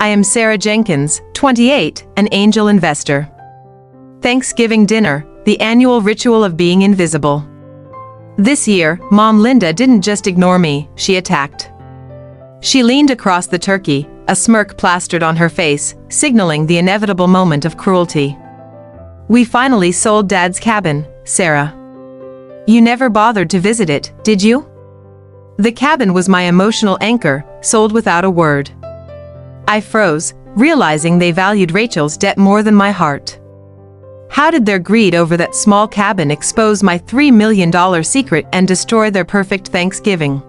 I am Sarah Jenkins, 28, an angel investor. Thanksgiving dinner, the annual ritual of being invisible. This year, Mom Linda didn't just ignore me, she attacked. She leaned across the turkey, a smirk plastered on her face, signaling the inevitable moment of cruelty. We finally sold Dad's cabin, Sarah. You never bothered to visit it, did you? The cabin was my emotional anchor, sold without a word. I froze, realizing they valued Rachel's debt more than my heart. How did their greed over that small cabin expose my $3 million secret and destroy their perfect Thanksgiving?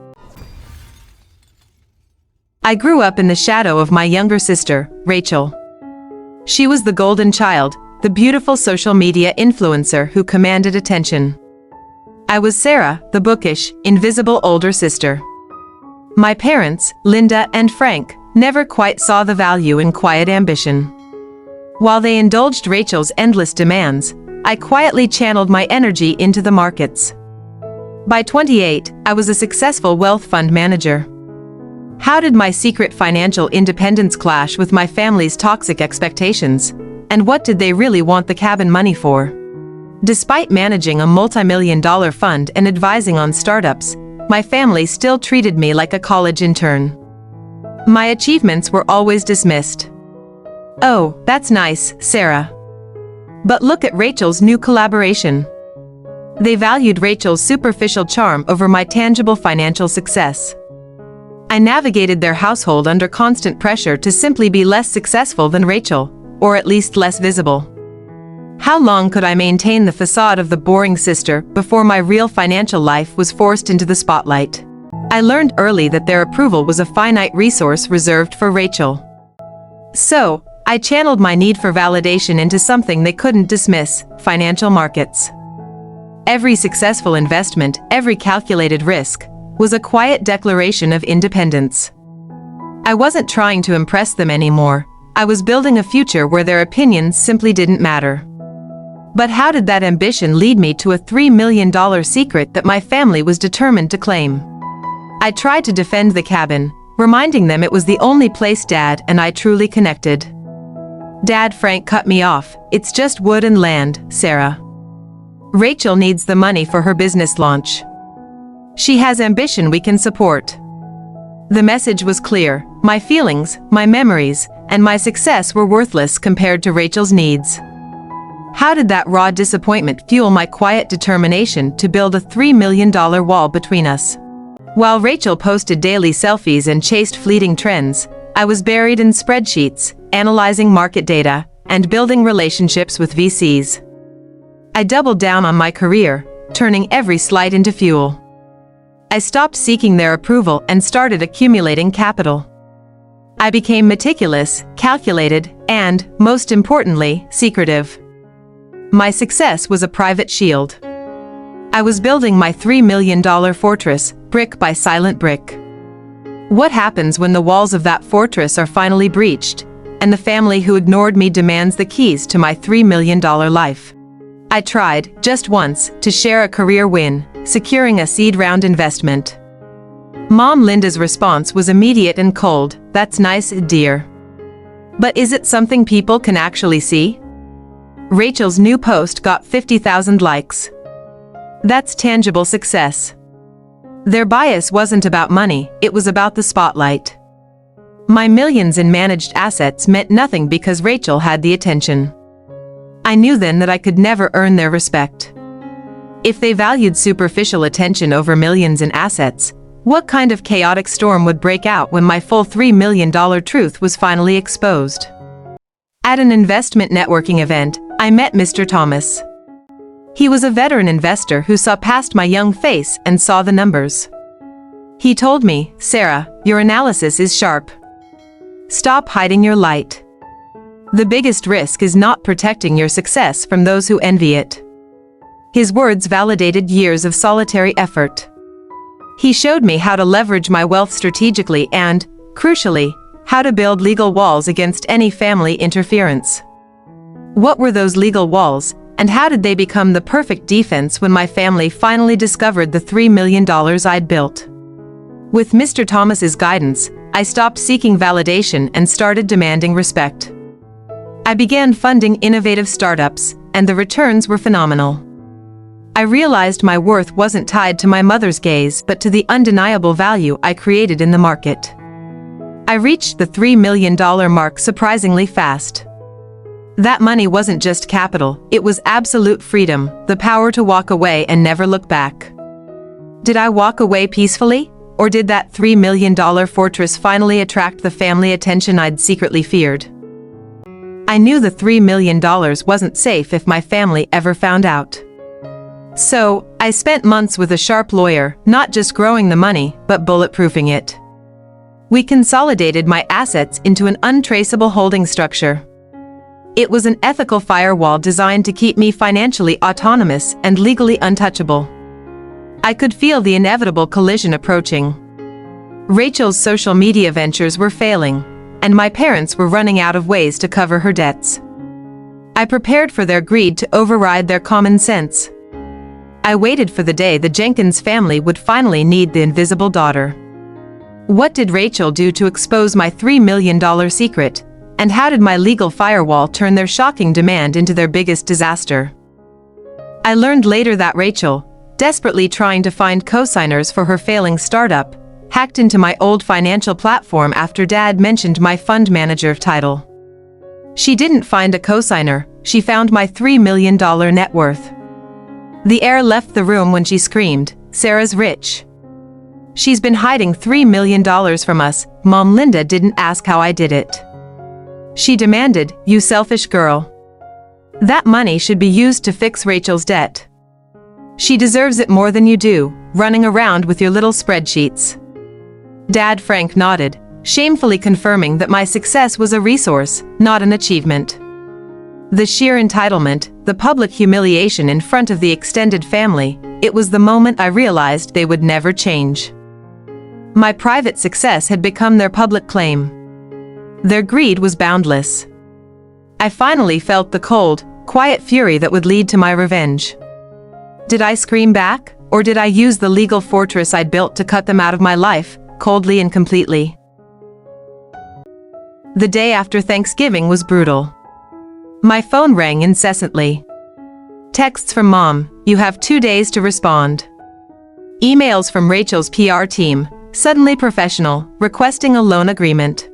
I grew up in the shadow of my younger sister, Rachel. She was the golden child, the beautiful social media influencer who commanded attention. I was Sarah, the bookish, invisible older sister. My parents, Linda and Frank, never quite saw the value in quiet ambition. While they indulged Rachel's endless demands, I quietly channeled my energy into the markets. By 28, I was a successful wealth fund manager. How did my secret financial independence clash with my family's toxic expectations? And what did they really want the cabin money for? Despite managing a multi-million-dollar fund and advising on startups, my family still treated me like a college intern. My achievements were always dismissed. Oh, that's nice, Sarah. But look at Rachel's new collaboration. They valued Rachel's superficial charm over my tangible financial success. I navigated their household under constant pressure to simply be less successful than Rachel, or at least less visible. How long could I maintain the facade of the boring sister before my real financial life was forced into the spotlight? I learned early that their approval was a finite resource reserved for Rachel. So, I channeled my need for validation into something they couldn't dismiss: financial markets. Every successful investment, every calculated risk, was a quiet declaration of independence. I wasn't trying to impress them anymore. I was building a future where their opinions simply didn't matter. But how did that ambition lead me to a $3 million secret that my family was determined to claim? I tried to defend the cabin, reminding them it was the only place Dad and I truly connected. Dad, Frank cut me off. It's just wood and land, Sarah. Rachel needs the money for her business launch. She has ambition we can support. The message was clear: my feelings, my memories, and my success were worthless compared to Rachel's needs. How did that raw disappointment fuel my quiet determination to build a $3 million wall between us? While Rachel posted daily selfies and chased fleeting trends, I was buried in spreadsheets, analyzing market data, and building relationships with VCs. I doubled down on my career, turning every slight into fuel. I stopped seeking their approval and started accumulating capital. I became meticulous, calculated, and, most importantly, secretive. My success was a private shield. I was building my $3 million fortress, brick by silent brick. What happens when the walls of that fortress are finally breached, and the family who ignored me demands the keys to my $3 million life? I tried, just once, to share a career win, securing a seed round investment. Mom Linda's response was immediate and cold: "That's nice, dear. But is it something people can actually see?" Rachel's new post got 50,000 likes. That's tangible success. Their bias wasn't about money, it was about the spotlight. My millions in managed assets meant nothing because Rachel had the attention. I knew then that I could never earn their respect. If they valued superficial attention over millions in assets, what kind of chaotic storm would break out when my full $3 million truth was finally exposed? At an investment networking event, I met Mr. Thomas. He was a veteran investor who saw past my young face and saw the numbers. He told me, "Sarah, your analysis is sharp. Stop hiding your light. The biggest risk is not protecting your success from those who envy it." His words validated years of solitary effort. He showed me how to leverage my wealth strategically and, crucially, how to build legal walls against any family interference. What were those legal walls, and how did they become the perfect defense when my family finally discovered the $3 million I'd built? With Mr. Thomas's guidance, I stopped seeking validation and started demanding respect. I began funding innovative startups, and the returns were phenomenal. I realized my worth wasn't tied to my mother's gaze but to the undeniable value I created in the market. I reached the $3 million mark surprisingly fast. That money wasn't just capital, it was absolute freedom, the power to walk away and never look back. Did I walk away peacefully, or did that $3 million fortress finally attract the family attention I'd secretly feared? I knew the $3 million wasn't safe if my family ever found out. So, I spent months with a sharp lawyer, not just growing the money, but bulletproofing it. We consolidated my assets into an untraceable holding structure. It was an ethical firewall designed to keep me financially autonomous and legally untouchable. I could feel the inevitable collision approaching. Rachel's social media ventures were failing, and my parents were running out of ways to cover her debts. I prepared for their greed to override their common sense. I waited for the day the Jenkins family would finally need the invisible daughter. What did Rachel do to expose my $3 million secret, and how did my legal firewall turn their shocking demand into their biggest disaster? I learned later that Rachel, desperately trying to find co-signers for her failing startup, hacked into my old financial platform after Dad mentioned my fund manager title. She didn't find a co-signer, she found my $3 million net worth. The air left the room when she screamed, "Sarah's rich. She's been hiding $3 million from us, Mom Linda didn't ask how I did it." She demanded, "You selfish girl. That money should be used to fix Rachel's debt. She deserves it more than you do, running around with your little spreadsheets." Dad Frank nodded, shamefully confirming that my success was a resource, not an achievement. The sheer entitlement, the public humiliation in front of the extended family, it was the moment I realized they would never change. My private success had become their public claim. Their greed was boundless. I finally felt the cold, quiet fury that would lead to my revenge. Did I scream back, or did I use the legal fortress I'd built to cut them out of my life, coldly and completely? The day after Thanksgiving was brutal. My phone rang incessantly. Texts from Mom, "You have 2 days to respond." Emails from Rachel's PR team, suddenly professional, requesting a loan agreement.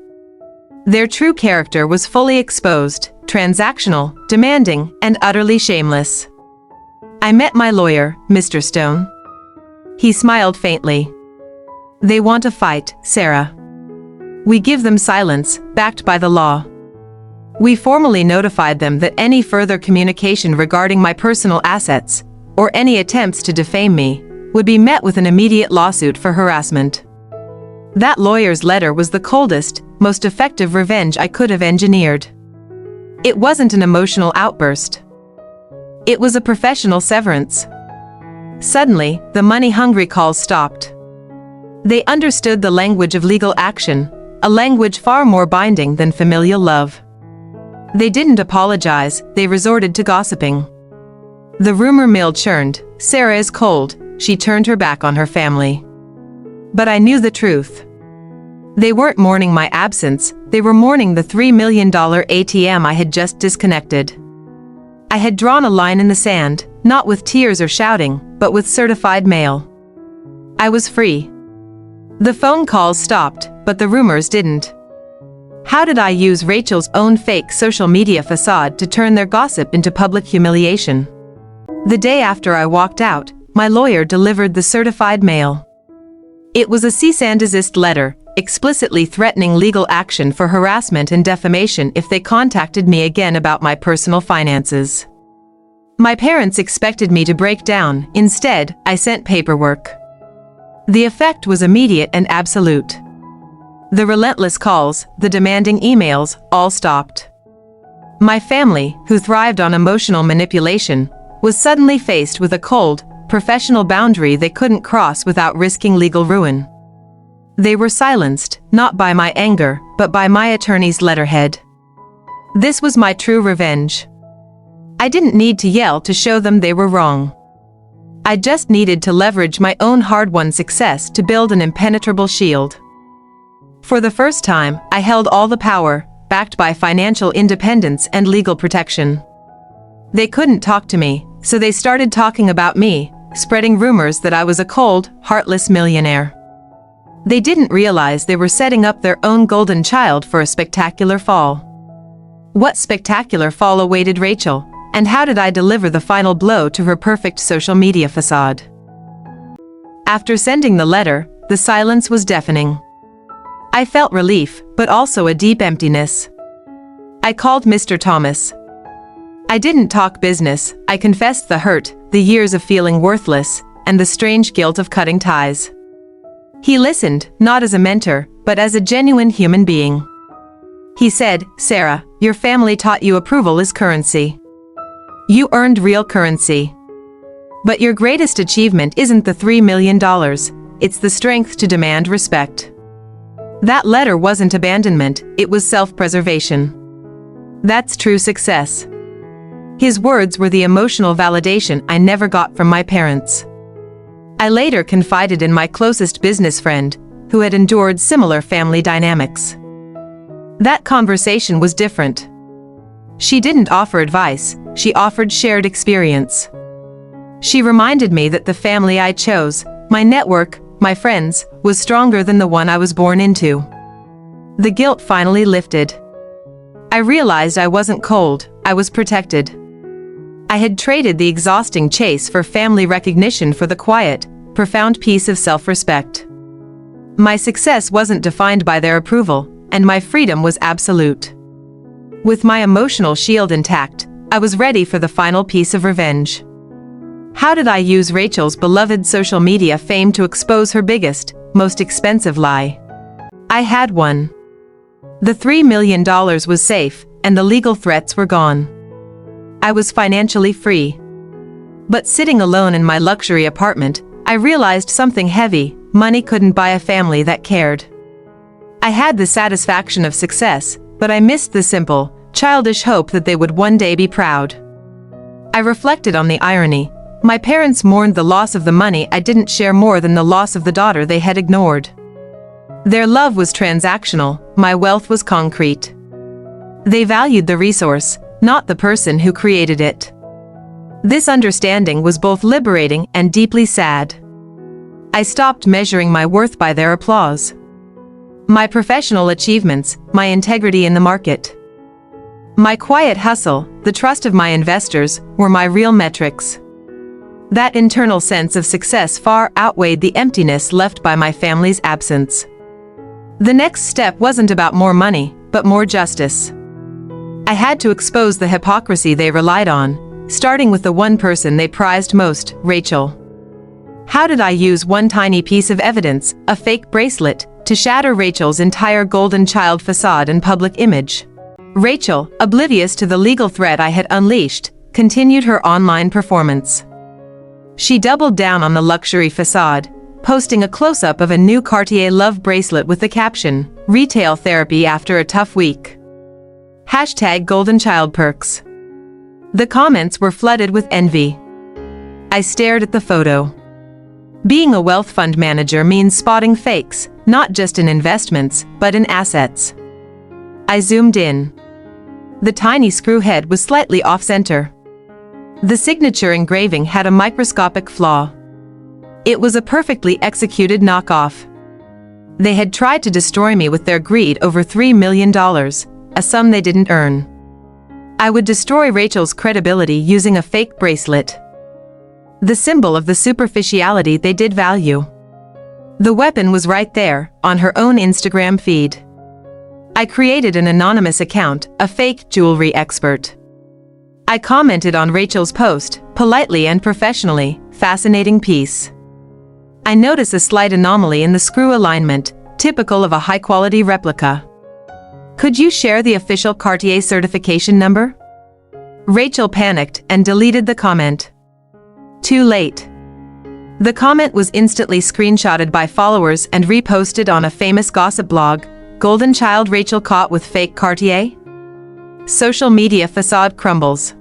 Their true character was fully exposed, transactional, demanding, and utterly shameless. I met my lawyer, Mr. Stone. He smiled faintly. "They want a fight, Sarah. We give them silence, backed by the law." We formally notified them that any further communication regarding my personal assets, or any attempts to defame me, would be met with an immediate lawsuit for harassment. That lawyer's letter was the coldest, most effective revenge I could have engineered. It wasn't an emotional outburst. It was a professional severance. Suddenly, the money-hungry calls stopped. They understood the language of legal action, a language far more binding than familial love. They didn't apologize, they resorted to gossiping. The rumor mill churned, "Sarah is cold," she turned her back on her family. But I knew the truth. They weren't mourning my absence, they were mourning the $3 million ATM I had just disconnected. I had drawn a line in the sand, not with tears or shouting, but with certified mail. I was free. The phone calls stopped, but the rumors didn't. How did I use Rachel's own fake social media facade to turn their gossip into public humiliation? The day after I walked out, my lawyer delivered the certified mail. It was a cease and desist letter, explicitly threatening legal action for harassment and defamation if they contacted me again about my personal finances. My parents expected me to break down, instead, I sent paperwork. The effect was immediate and absolute. The relentless calls, the demanding emails, all stopped. My family, who thrived on emotional manipulation, was suddenly faced with a cold, professional boundary they couldn't cross without risking legal ruin. They were silenced, not by my anger, but by my attorney's letterhead. This was my true revenge. I didn't need to yell to show them they were wrong. I just needed to leverage my own hard-won success to build an impenetrable shield. For the first time, I held all the power, backed by financial independence and legal protection. They couldn't talk to me, so they started talking about me, spreading rumors that I was a cold, heartless millionaire. They didn't realize they were setting up their own golden child for a spectacular fall. What spectacular fall awaited Rachel, and how did I deliver the final blow to her perfect social media facade? After sending the letter, the silence was deafening. I felt relief, but also a deep emptiness. I called Mr. Thomas. I didn't talk business, I confessed the hurt, the years of feeling worthless, and the strange guilt of cutting ties. He listened, not as a mentor, but as a genuine human being. He said, "Sarah, your family taught you approval is currency. You earned real currency. But your greatest achievement isn't the $3 million, it's the strength to demand respect." That letter wasn't abandonment, it was self-preservation. That's true success. His words were the emotional validation I never got from my parents. I later confided in my closest business friend, who had endured similar family dynamics. That conversation was different. She didn't offer advice, she offered shared experience. She reminded me that the family I chose, my network, my friends, was stronger than the one I was born into. The guilt finally lifted. I realized I wasn't cold, I was protected. I had traded the exhausting chase for family recognition for the quiet, profound peace of self-respect. My success wasn't defined by their approval, and my freedom was absolute. With my emotional shield intact, I was ready for the final piece of revenge. How did I use Rachel's beloved social media fame to expose her biggest, most expensive lie? I had one. The $3 million was safe, and the legal threats were gone. I was financially free. But sitting alone in my luxury apartment, I realized something heavy: money couldn't buy a family that cared. I had the satisfaction of success, but I missed the simple, childish hope that they would one day be proud. I reflected on the irony. My parents mourned the loss of the money I didn't share more than the loss of the daughter they had ignored. Their love was transactional, my wealth was concrete. They valued the resource, not the person who created it. This understanding was both liberating and deeply sad. I stopped measuring my worth by their applause. My professional achievements, my integrity in the market. My quiet hustle, the trust of my investors, were my real metrics. That internal sense of success far outweighed the emptiness left by my family's absence. The next step wasn't about more money, but more justice. I had to expose the hypocrisy they relied on, starting with the one person they prized most, Rachel. How did I use one tiny piece of evidence, a fake bracelet, to shatter Rachel's entire golden child facade and public image? Rachel, oblivious to the legal threat I had unleashed, continued her online performance. She doubled down on the luxury facade, posting a close-up of a new Cartier love bracelet with the caption, "Retail therapy after a tough week." #Golden Child Perks. The comments were flooded with envy. I stared at the photo. Being a wealth fund manager means spotting fakes, not just in investments, but in assets. I zoomed in. The tiny screw head was slightly off-center. The signature engraving had a microscopic flaw. It was a perfectly executed knockoff. They had tried to destroy me with their greed over $3 million, a sum they didn't earn. I would destroy Rachel's credibility using a fake bracelet. The symbol of the superficiality they did value. The weapon was right there, on her own Instagram feed. I created an anonymous account, a fake jewelry expert. I commented on Rachel's post, politely and professionally, "Fascinating piece. I notice a slight anomaly in the screw alignment, typical of a high-quality replica. Could you share the official Cartier certification number?" Rachel panicked and deleted the comment. Too late. The comment was instantly screenshotted by followers and reposted on a famous gossip blog, "Golden Child Rachel Caught with Fake Cartier?" Social media facade crumbles.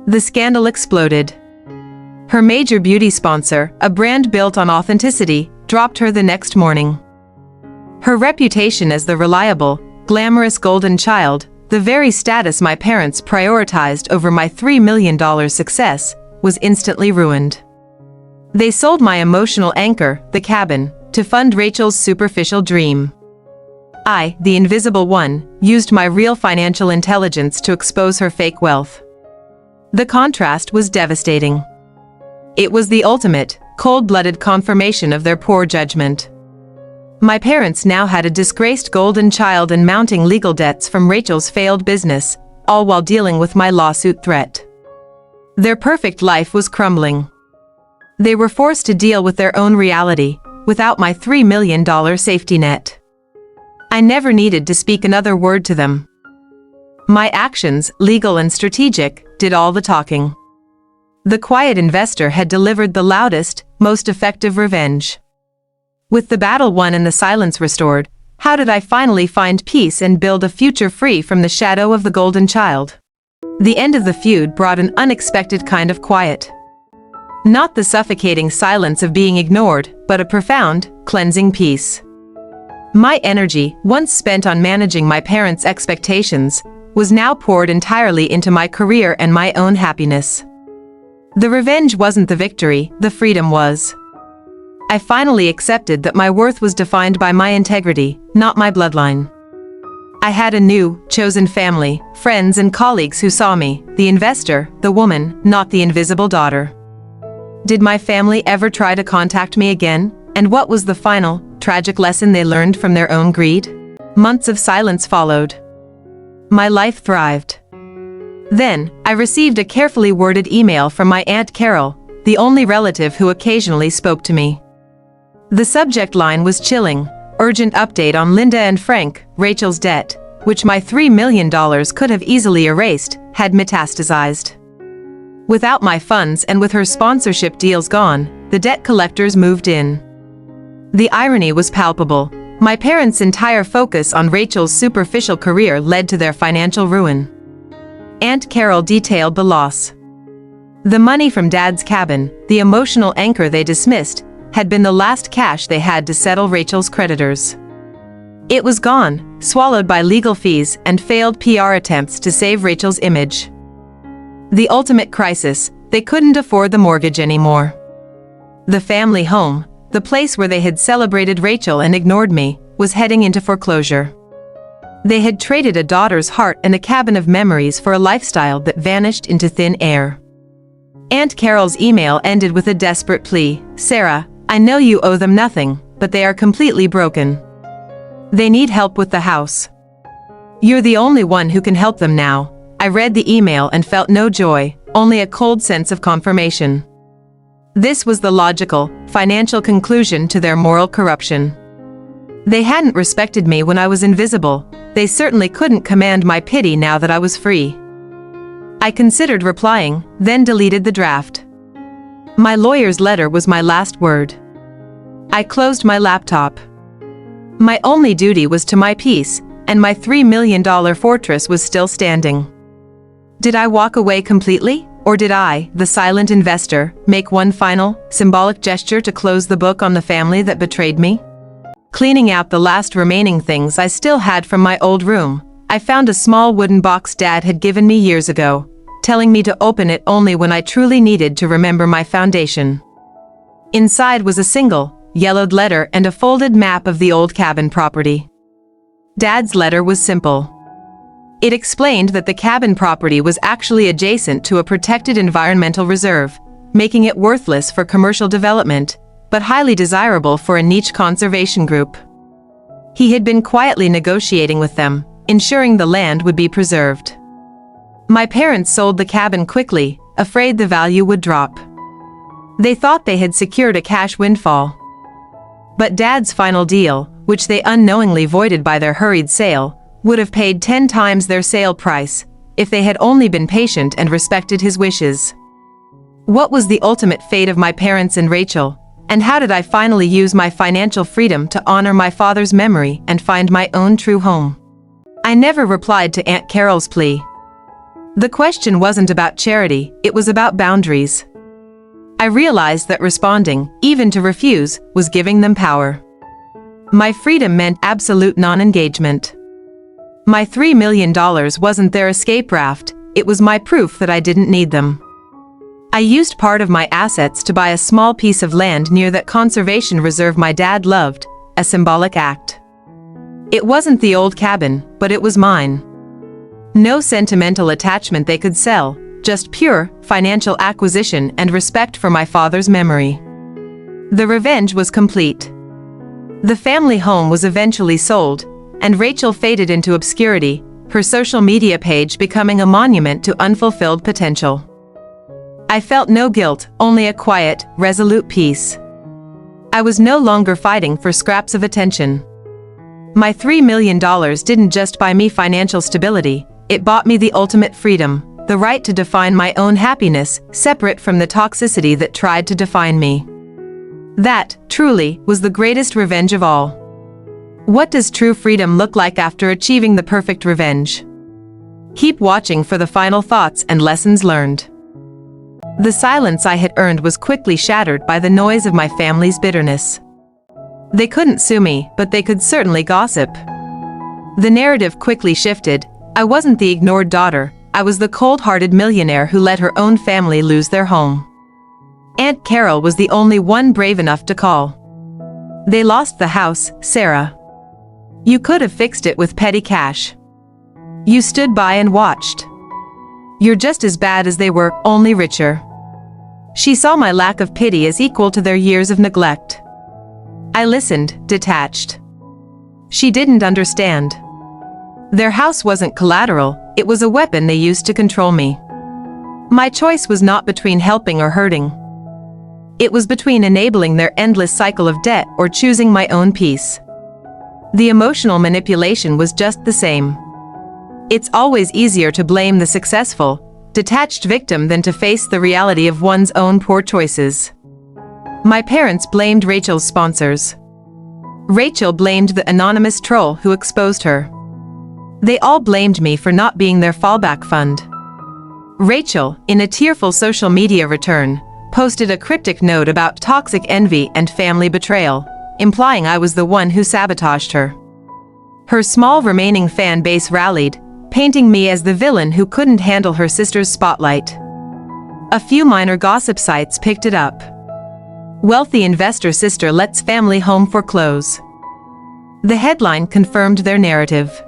The scandal exploded. Her major beauty sponsor, a brand built on authenticity, dropped her the next morning. Her reputation as the reliable, glamorous golden child, the very status my parents prioritized over my $3 million success, was instantly ruined. They sold my emotional anchor, the cabin, to fund Rachel's superficial dream. I, the invisible one, used my real financial intelligence to expose her fake wealth. The contrast was devastating. It was the ultimate, cold-blooded confirmation of their poor judgment. My parents now had a disgraced golden child and mounting legal debts from Rachel's failed business, all while dealing with my lawsuit threat. Their perfect life was crumbling. They were forced to deal with their own reality, without my $3 million safety net. I never needed to speak another word to them. My actions, legal and strategic, did all the talking. The quiet investor had delivered the loudest, most effective revenge. With the battle won and the silence restored, how did I finally find peace and build a future free from the shadow of the golden child? The end of the feud brought an unexpected kind of quiet. Not the suffocating silence of being ignored, but a profound, cleansing peace. My energy, once spent on managing my parents' expectations, was now poured entirely into my career and my own happiness. The revenge wasn't the victory, the freedom was. I finally accepted that my worth was defined by my integrity, not my bloodline. I had a new, chosen family, friends and colleagues who saw me, the investor, the woman, not the invisible daughter. Did my family ever try to contact me again? And what was the final, tragic lesson they learned from their own greed? Months of silence followed. My life thrived. Then, I received a carefully worded email from my Aunt Carol, the only relative who occasionally spoke to me. The subject line was chilling: urgent update on Linda and Frank, Rachel's debt, which my $3 million could have easily erased, had metastasized. Without my funds and with her sponsorship deals gone, the debt collectors moved in. The irony was palpable. My parents' entire focus on Rachel's superficial career led to their financial ruin. Aunt Carol detailed the loss. The money from Dad's cabin, the emotional anchor they dismissed, had been the last cash they had to settle Rachel's creditors. It was gone, swallowed by legal fees and failed PR attempts to save Rachel's image. The ultimate crisis: they couldn't afford the mortgage anymore. The family home, the place where they had celebrated Rachel and ignored me, was heading into foreclosure. They had traded a daughter's heart and a cabin of memories for a lifestyle that vanished into thin air. Aunt Carol's email ended with a desperate plea: "Sarah, I know you owe them nothing, but they are completely broken. They need help with the house. You're the only one who can help them now." I read the email and felt no joy, only a cold sense of confirmation. This was the logical, financial conclusion to their moral corruption. They hadn't respected me when I was invisible. They certainly couldn't command my pity now that I was free. I considered replying, then deleted the draft. My lawyer's letter was my last word. I closed my laptop. My only duty was to my peace, and my $3 million fortress was still standing. Did I walk away completely, or did I, the silent investor, make one final, symbolic gesture to close the book on the family that betrayed me? Cleaning out the last remaining things I still had from my old room, I found a small wooden box Dad had given me years ago, telling me to open it only when I truly needed to remember my foundation. Inside was a single, yellowed letter and a folded map of the old cabin property. Dad's letter was simple. It explained that the cabin property was actually adjacent to a protected environmental reserve, making it worthless for commercial development, but highly desirable for a niche conservation group. He had been quietly negotiating with them, ensuring the land would be preserved. My parents sold the cabin quickly, afraid the value would drop. They thought they had secured a cash windfall. But Dad's final deal, which they unknowingly voided by their hurried sale, would have paid 10 times their sale price, if they had only been patient and respected his wishes. What was the ultimate fate of my parents and Rachel, and how did I finally use my financial freedom to honor my father's memory and find my own true home? I never replied to Aunt Carol's plea. The question wasn't about charity, it was about boundaries. I realized that responding, even to refuse, was giving them power. My freedom meant absolute non-engagement. My $3 million wasn't their escape raft, it was my proof that I didn't need them. I used part of my assets to buy a small piece of land near that conservation reserve my dad loved, a symbolic act. It wasn't the old cabin, but it was mine. No sentimental attachment they could sell, just pure, financial acquisition and respect for my father's memory. The revenge was complete. The family home was eventually sold, and Rachel faded into obscurity, her social media page becoming a monument to unfulfilled potential. I felt no guilt, only a quiet, resolute peace. I was no longer fighting for scraps of attention. My $3 million didn't just buy me financial stability, it bought me the ultimate freedom, the right to define my own happiness, separate from the toxicity that tried to define me. That, truly, was the greatest revenge of all. What does true freedom look like after achieving the perfect revenge? Keep watching for the final thoughts and lessons learned. The silence I had earned was quickly shattered by the noise of my family's bitterness. They couldn't sue me, but they could certainly gossip. The narrative quickly shifted. I wasn't the ignored daughter, I was the cold-hearted millionaire who let her own family lose their home. Aunt Carol was the only one brave enough to call. They lost the house, Sarah. You could have fixed it with petty cash. You stood by and watched. You're just as bad as they were, only richer. She saw my lack of pity as equal to their years of neglect. I listened, detached. She didn't understand. Their house wasn't collateral, it was a weapon they used to control me. My choice was not between helping or hurting. It was between enabling their endless cycle of debt or choosing my own peace. The emotional manipulation was just the same. It's always easier to blame the successful, detached victim than to face the reality of one's own poor choices. My parents blamed Rachel's sponsors. Rachel blamed the anonymous troll who exposed her. They all blamed me for not being their fallback fund. Rachel, in a tearful social media return, posted a cryptic note about toxic envy and family betrayal, implying I was the one who sabotaged her. Her small remaining fan base rallied, painting me as the villain who couldn't handle her sister's spotlight. A few minor gossip sites picked it up. Wealthy investor sister lets family home foreclose. The headline confirmed their narrative.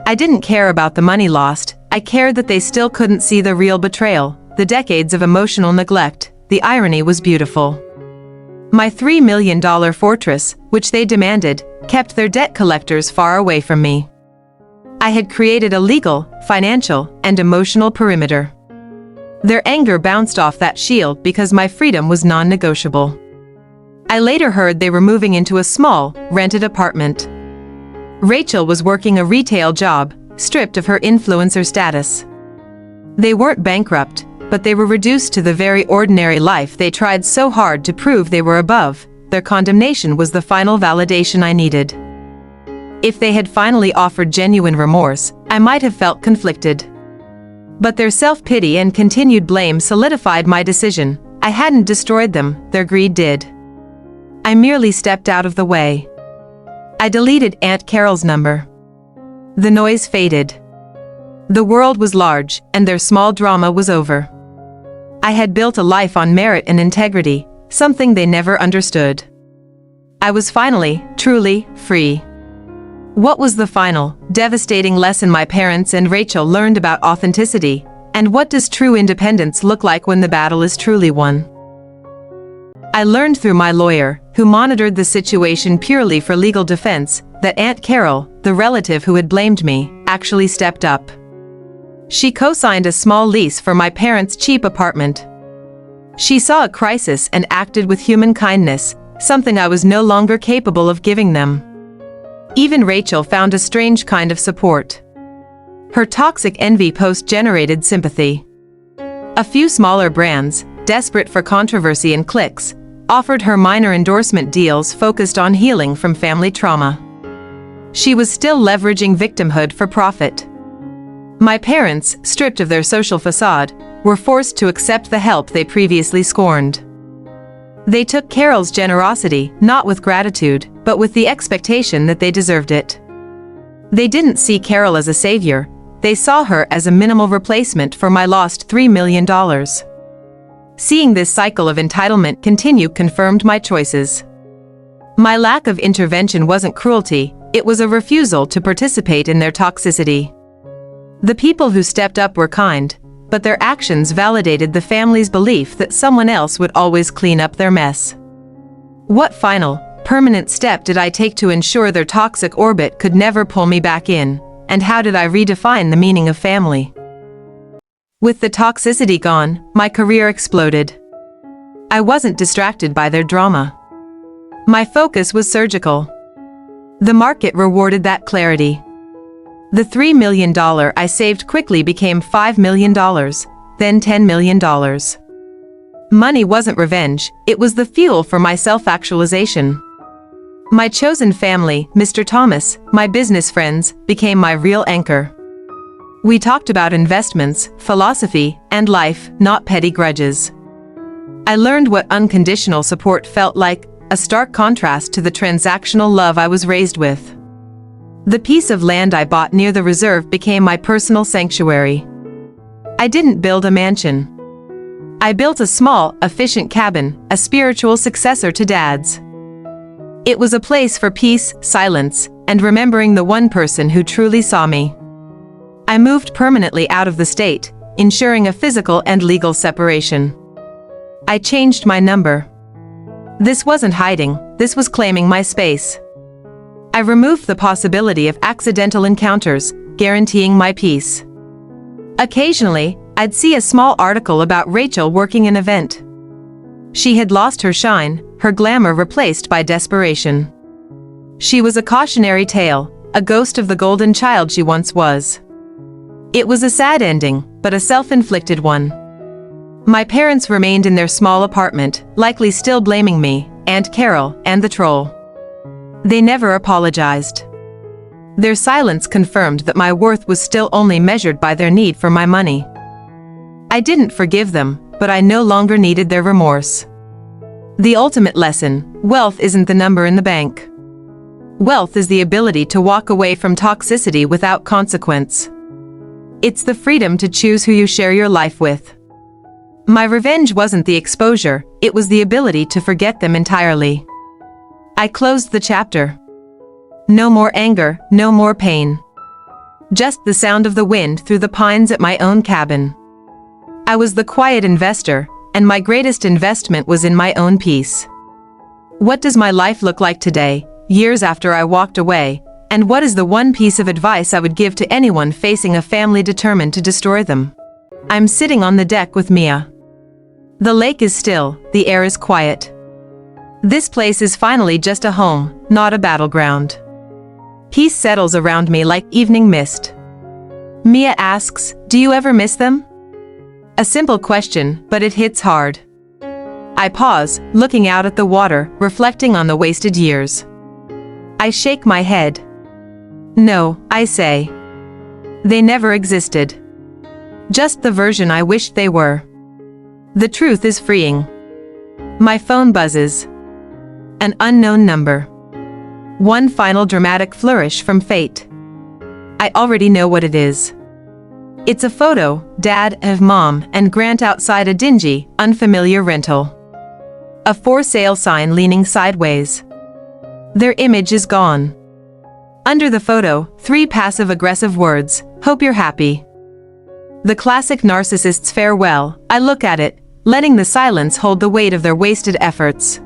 I didn't care about the money lost, I cared that they still couldn't see the real betrayal, the decades of emotional neglect. The irony was beautiful. My $3 million fortress, which they demanded, kept their debt collectors far away from me. I had created a legal, financial, and emotional perimeter. Their anger bounced off that shield because my freedom was non-negotiable. I later heard they were moving into a small, rented apartment. Rachel was working a retail job, stripped of her influencer status. They weren't bankrupt, but they were reduced to the very ordinary life they tried so hard to prove they were above. Their condemnation was the final validation I needed. If they had finally offered genuine remorse, I might have felt conflicted. But their self-pity and continued blame solidified my decision. I hadn't destroyed them, their greed did. I merely stepped out of the way. I deleted Aunt Carol's number. The noise faded. The world was large, and their small drama was over. I had built a life on merit and integrity, something they never understood. I was finally, truly, free. What was the final, devastating lesson my parents and Rachel learned about authenticity, and what does true independence look like when the battle is truly won? I learned through my lawyer, who monitored the situation purely for legal defense, that Aunt Carol, the relative who had blamed me, actually stepped up. She co-signed a small lease for my parents' cheap apartment. She saw a crisis and acted with human kindness, something I was no longer capable of giving them. Even Rachel found a strange kind of support. Her toxic envy post generated sympathy. A few smaller brands, desperate for controversy and clicks, offered her minor endorsement deals focused on healing from family trauma. She was still leveraging victimhood for profit. My parents, stripped of their social facade, were forced to accept the help they previously scorned. They took Carol's generosity not with gratitude, but with the expectation that they deserved it. They didn't see Carol as a savior, they saw her as a minimal replacement for my lost $3 million. Seeing this cycle of entitlement continue confirmed my choices. My lack of intervention wasn't cruelty, it was a refusal to participate in their toxicity. The people who stepped up were kind, but their actions validated the family's belief that someone else would always clean up their mess. What final, permanent step did I take to ensure their toxic orbit could never pull me back in, and how did I redefine the meaning of family? With the toxicity gone, my career exploded. I wasn't distracted by their drama. My focus was surgical. The market rewarded that clarity. The $3 million I saved quickly became $5 million, then $10 million. Money wasn't revenge, it was the fuel for my self-actualization. My chosen family, Mr. Thomas, my business friends, became my real anchor. We talked about investments, philosophy, and life, not petty grudges. I learned what unconditional support felt like, a stark contrast to the transactional love I was raised with. The piece of land I bought near the reserve became my personal sanctuary. I didn't build a mansion. I built a small, efficient cabin, a spiritual successor to Dad's. It was a place for peace, silence, and remembering the one person who truly saw me. I moved permanently out of the state, ensuring a physical and legal separation. I changed my number. This wasn't hiding, this was claiming my space. I removed the possibility of accidental encounters, guaranteeing my peace. Occasionally, I'd see a small article about Rachel working an event. She had lost her shine, her glamour replaced by desperation. She was a cautionary tale, a ghost of the golden child she once was. It was a sad ending, but a self-inflicted one. My parents remained in their small apartment, likely still blaming me, Aunt Carol, and the troll. They never apologized. Their silence confirmed that my worth was still only measured by their need for my money. I didn't forgive them, but I no longer needed their remorse. The ultimate lesson: wealth isn't the number in the bank. Wealth is the ability to walk away from toxicity without consequence. It's the freedom to choose who you share your life with. My revenge wasn't the exposure, it was the ability to forget them entirely. I closed the chapter. No more anger, no more pain. Just the sound of the wind through the pines at my own cabin. I was the quiet investor, and my greatest investment was in my own peace. What does my life look like today, years after I walked away, and what is the one piece of advice I would give to anyone facing a family determined to destroy them? I'm sitting on the deck with Mia. The lake is still, the air is quiet. This place is finally just a home, not a battleground. Peace settles around me like evening mist. Mia asks, "Do you ever miss them?" A simple question, but it hits hard. I pause, looking out at the water, reflecting on the wasted years. I shake my head. No, I say. They never existed. Just the version I wished they were. The truth is freeing. My phone buzzes. An unknown number. One final dramatic flourish from fate. I already know what it is. It's a photo, Dad, of Mom, and Grant outside a dingy, unfamiliar rental. A for sale sign leaning sideways. Their image is gone. Under the photo, 3 passive-aggressive words, "Hope you're happy." The classic narcissist's farewell. I look at it, letting the silence hold the weight of their wasted efforts.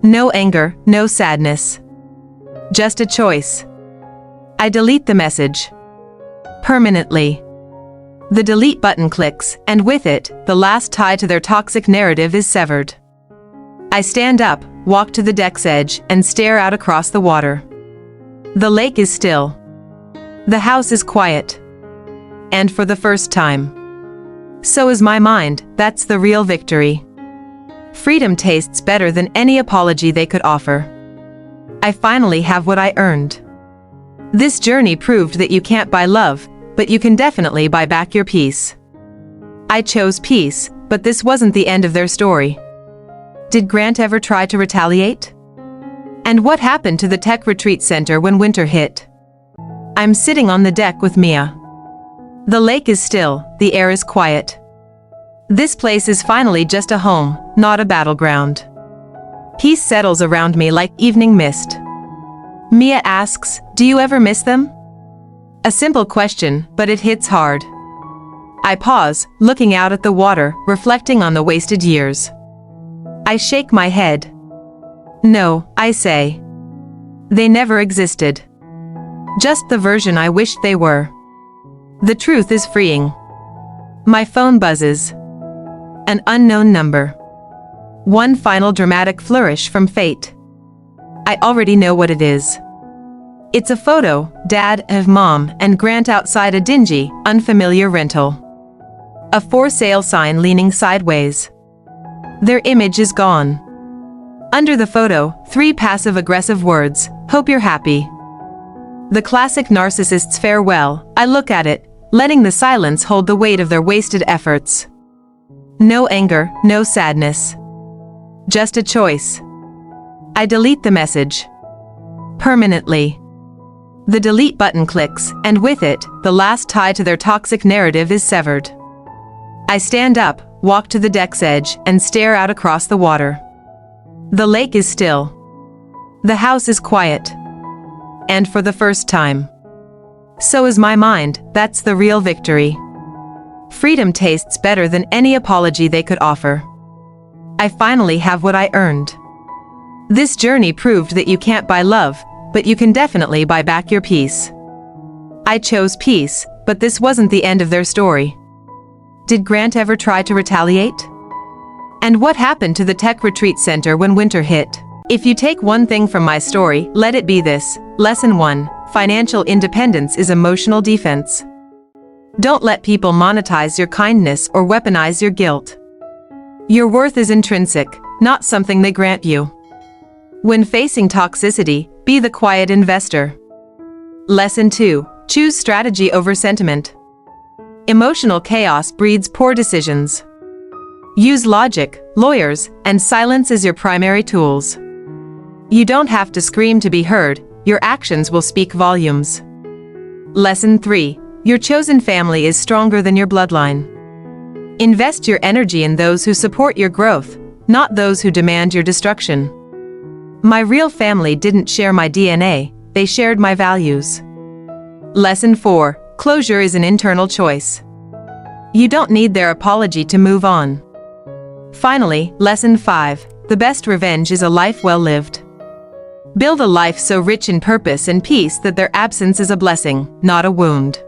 No anger, no sadness. Just a choice. I delete the message. Permanently. The delete button clicks, and with it, the last tie to their toxic narrative is severed. I stand up, walk to the deck's edge, and stare out across the water. The lake is still. The house is quiet. And for the first time. So is my mind, that's the real victory. Freedom tastes better than any apology they could offer. I finally have what I earned. This journey proved that you can't buy love, but you can definitely buy back your peace. I chose peace, but this wasn't the end of their story. Did Grant ever try to retaliate? And what happened to the tech retreat center when winter hit? I'm sitting on the deck with Mia. The lake is still, the air is quiet. This place is finally just a home, not a battleground. Peace settles around me like evening mist. Mia asks, "Do you ever miss them?" A simple question, but it hits hard. I pause, looking out at the water, reflecting on the wasted years. I shake my head. No, I say. They never existed. Just the version I wished they were. The truth is freeing. My phone buzzes. An unknown number. One final dramatic flourish from fate. I already know what it is. It's a photo, Dad, of Mom, and Grant outside a dingy, unfamiliar rental. A for sale sign leaning sideways. Their image is gone. Under the photo, 3 passive-aggressive words, "Hope you're happy." The classic narcissist's farewell. I look at it, letting the silence hold the weight of their wasted efforts. No anger, no sadness. Just a choice. I delete the message. Permanently. The delete button clicks, and with it, the last tie to their toxic narrative is severed. I stand up, walk to the deck's edge, and stare out across the water. The lake is still. The house is quiet. And for the first time. So is my mind. That's the real victory. Freedom tastes better than any apology they could offer. I finally have what I earned. This journey proved that you can't buy love, but you can definitely buy back your peace. I chose peace, but this wasn't the end of their story. Did Grant ever try to retaliate? And what happened to the tech retreat center when winter hit? If you take one thing from my story, let it be this. Lesson 1. Financial independence is emotional defense. Don't let people monetize your kindness or weaponize your guilt. Your worth is intrinsic, not something they grant you. When facing toxicity, be the quiet investor. Lesson 2. Choose strategy over sentiment. Emotional chaos breeds poor decisions. Use logic, lawyers, and silence as your primary tools. You don't have to scream to be heard, your actions will speak volumes. Lesson 3. Your chosen family is stronger than your bloodline. Invest your energy in those who support your growth, not those who demand your destruction. My real family didn't share my DNA, they shared my values. Lesson 4. Closure is an internal choice. You don't need their apology to move on. Finally, Lesson 5. The best revenge is a life well lived. Build a life so rich in purpose and peace that their absence is a blessing, not a wound.